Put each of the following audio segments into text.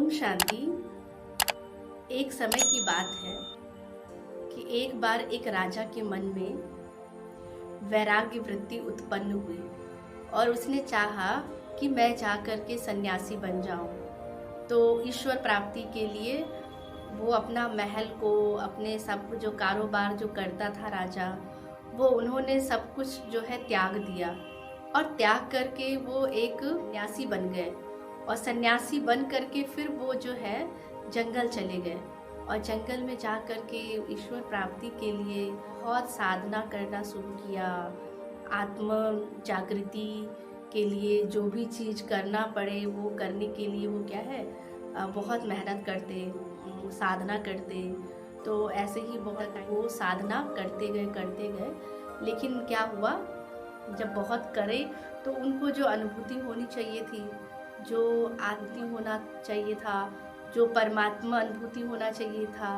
ओम शांति। एक समय की बात है कि एक बार एक राजा के मन में वैराग्य वृत्ति उत्पन्न हुई और उसने चाहा कि मैं जाकर के सन्यासी बन जाऊं। तो ईश्वर प्राप्ति के लिए वो अपना महल को, अपने सब जो कारोबार जो करता था राजा, वो उन्होंने सब कुछ जो है त्याग दिया और त्याग करके वो एक सन्यासी बन गए। और सन्यासी बन करके फिर वो जो है जंगल चले गए और जंगल में जा कर के ईश्वर प्राप्ति के लिए बहुत साधना करना शुरू किया। आत्म जागृति के लिए जो भी चीज़ करना पड़े वो करने के लिए वो क्या है बहुत मेहनत करते, साधना करते। तो ऐसे ही बहुत वो साधना करते गए। लेकिन क्या हुआ, जब बहुत करे तो उनको जो अनुभूति होनी चाहिए थी, जो आत्मी होना चाहिए था, जो परमात्मा अनुभूति होना चाहिए था,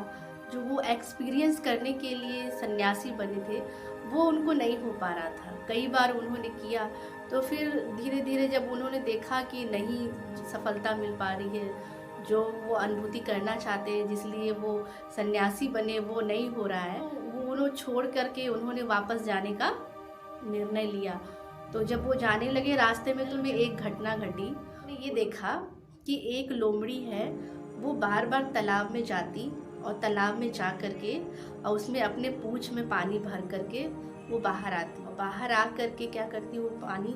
जो वो एक्सपीरियंस करने के लिए सन्यासी बने थे, वो उनको नहीं हो पा रहा था। कई बार उन्होंने किया तो फिर धीरे धीरे जब उन्होंने देखा कि नहीं सफलता मिल पा रही है, जो वो अनुभूति करना चाहते हैं जिसलिए वो सन्यासी बने वो नहीं हो रहा है, वो उन्होंने छोड़ करके उन्होंने वापस जाने का निर्णय लिया। तो जब वो जाने लगे रास्ते में तो में एक घटना घटी। ये देखा कि एक लोमड़ी है, वो बार बार तालाब में जाती और तालाब में जा करके और उसमें अपने पूंछ में पानी भर करके वो बाहर आती और बाहर आ करके क्या करती, वो पानी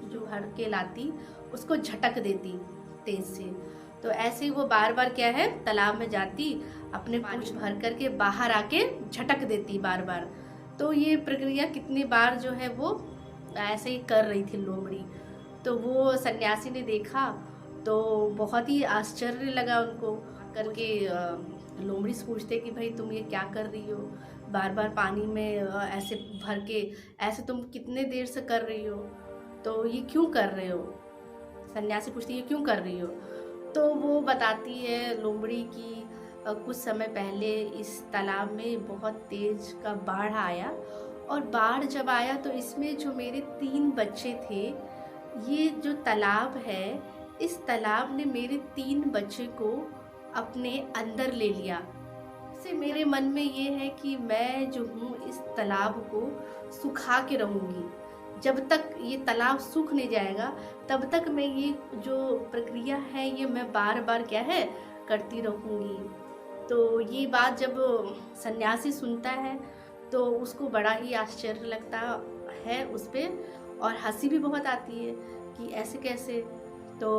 जो भर के लाती उसको झटक देती तेज से। तो ऐसे ही वो बार बार क्या है तालाब में जाती, अपने पूंछ भर करके बाहर आके झटक देती बार बार। तो ये प्रक्रिया कितनी बार जो है वो ऐसे ही कर रही थी लोमड़ी। तो वो सन्यासी ने देखा तो बहुत ही आश्चर्य लगा उनको करके। लोमड़ी से पूछते कि भाई तुम ये क्या कर रही हो, बार बार पानी में ऐसे भर के, ऐसे तुम कितने देर से कर रही हो, तो ये क्यों कर रहे हो। सन्यासी पूछती ये क्यों कर रही हो। तो वो बताती है लोमड़ी की कुछ समय पहले इस तालाब में बहुत तेज का बाढ़ आया और बाढ़ जब आया तो इसमें जो मेरे 3 बच्चे थे, ये जो तालाब है इस तालाब ने मेरे 3 बच्चे को अपने अंदर ले लिया। इससे मेरे मन में ये है कि मैं जो हूँ इस तालाब को सुखा के रहूँगी। जब तक ये तालाब सूख नहीं जाएगा तब तक मैं ये जो प्रक्रिया है ये मैं बार बार क्या है करती रहूँगी। तो ये बात जब सन्यासी सुनता है तो उसको बड़ा ही आश्चर्य लगता है उस पर, और हंसी भी बहुत आती है कि ऐसे कैसे। तो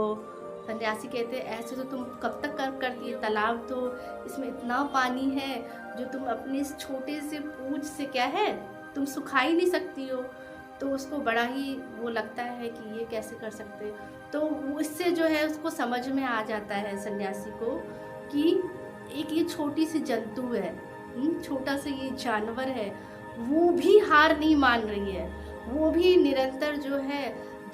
सन्यासी कहते हैं ऐसे तो तुम कब तक करती है, तालाब तो इसमें इतना पानी है जो तुम अपने इस छोटे से पूंछ से क्या है तुम सुखा ही नहीं सकती हो। तो उसको बड़ा ही वो लगता है कि ये कैसे कर सकते। तो इससे जो है उसको समझ में आ जाता है सन्यासी को कि एक ये छोटी सी जंतु है, छोटा सा ये जानवर है, वो भी हार नहीं मान रही है। वो भी निरंतर जो है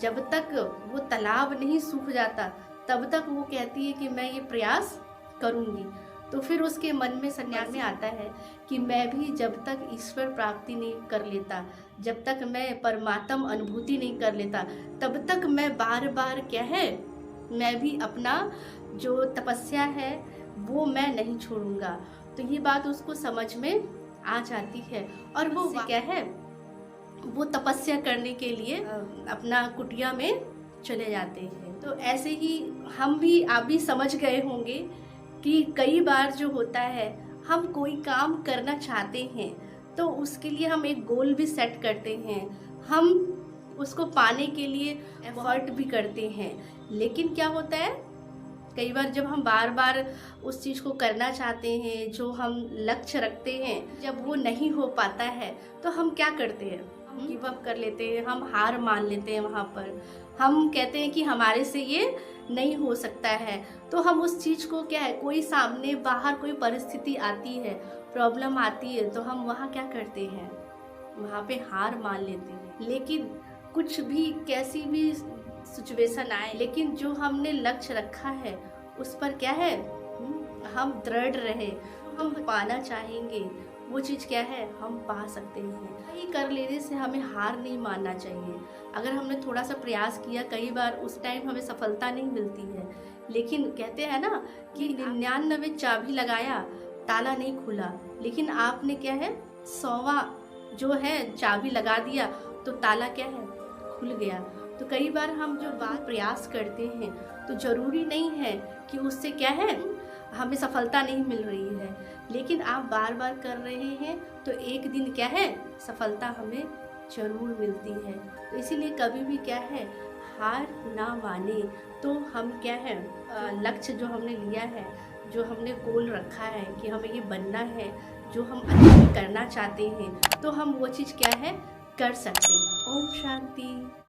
जब तक वो तालाब नहीं सूख जाता तब तक वो कहती है कि मैं ये प्रयास करूँगी। तो फिर उसके मन में सन्यास में आता है कि मैं भी जब तक ईश्वर प्राप्ति नहीं कर लेता, जब तक मैं परमात्म अनुभूति नहीं कर लेता, तब तक मैं बार बार क्या है मैं भी अपना जो तपस्या है वो मैं नहीं छोड़ूंगा। तो ये बात उसको समझ में आ जाती है और वो क्या है वो तपस्या करने के लिए अपना कुटिया में चले जाते हैं। तो ऐसे ही हम भी आप भी समझ गए होंगे कि कई बार जो होता है हम कोई काम करना चाहते हैं तो उसके लिए हम एक गोल भी सेट करते हैं, हम उसको पाने के लिए एफर्ट भी करते हैं। लेकिन क्या होता है कई बार जब हम बार बार उस चीज़ को करना चाहते हैं, जो हम लक्ष्य रखते हैं, जब वो नहीं हो पाता है तो हम क्या करते हैं, हम गिव अप कर लेते हैं, हम हार मान लेते हैं। वहाँ पर हम कहते हैं कि हमारे से ये नहीं हो सकता है। तो हम उस चीज़ को क्या है, कोई सामने बाहर कोई परिस्थिति आती है, प्रॉब्लम आती है, तो हम वहाँ क्या करते हैं, वहाँ पे हार मान लेते हैं। लेकिन कुछ भी कैसी भी सिचुएशन आए, लेकिन जो हमने लक्ष्य रखा है उस पर क्या है हम दृढ़ रहे, हम पाना चाहेंगे वो चीज़ क्या है हम पा सकते हैं। ये कर लेने से हमें हार नहीं मानना चाहिए। अगर हमने थोड़ा सा प्रयास किया, कई बार उस टाइम हमें सफलता नहीं मिलती है, लेकिन कहते हैं ना कि 99 चाबी लगाया, ताला नहीं खुला, लेकिन आपने क्या है 100वां जो है चाबी लगा दिया तो ताला क्या है खुल गया। तो कई बार हम जो बात प्रयास करते हैं तो ज़रूरी नहीं है कि उससे क्या है हमें सफलता नहीं मिल रही है, लेकिन आप बार बार कर रहे हैं तो एक दिन क्या है सफलता हमें ज़रूर मिलती है। तो इसीलिए कभी भी क्या है हार ना माने। तो हम क्या है लक्ष्य जो हमने लिया है, जो हमने गोल रखा है कि हमें ये बनना है, जो हम अचीव करना चाहते हैं, तो हम वो चीज़ क्या है कर सकते हैं। ओम शांति।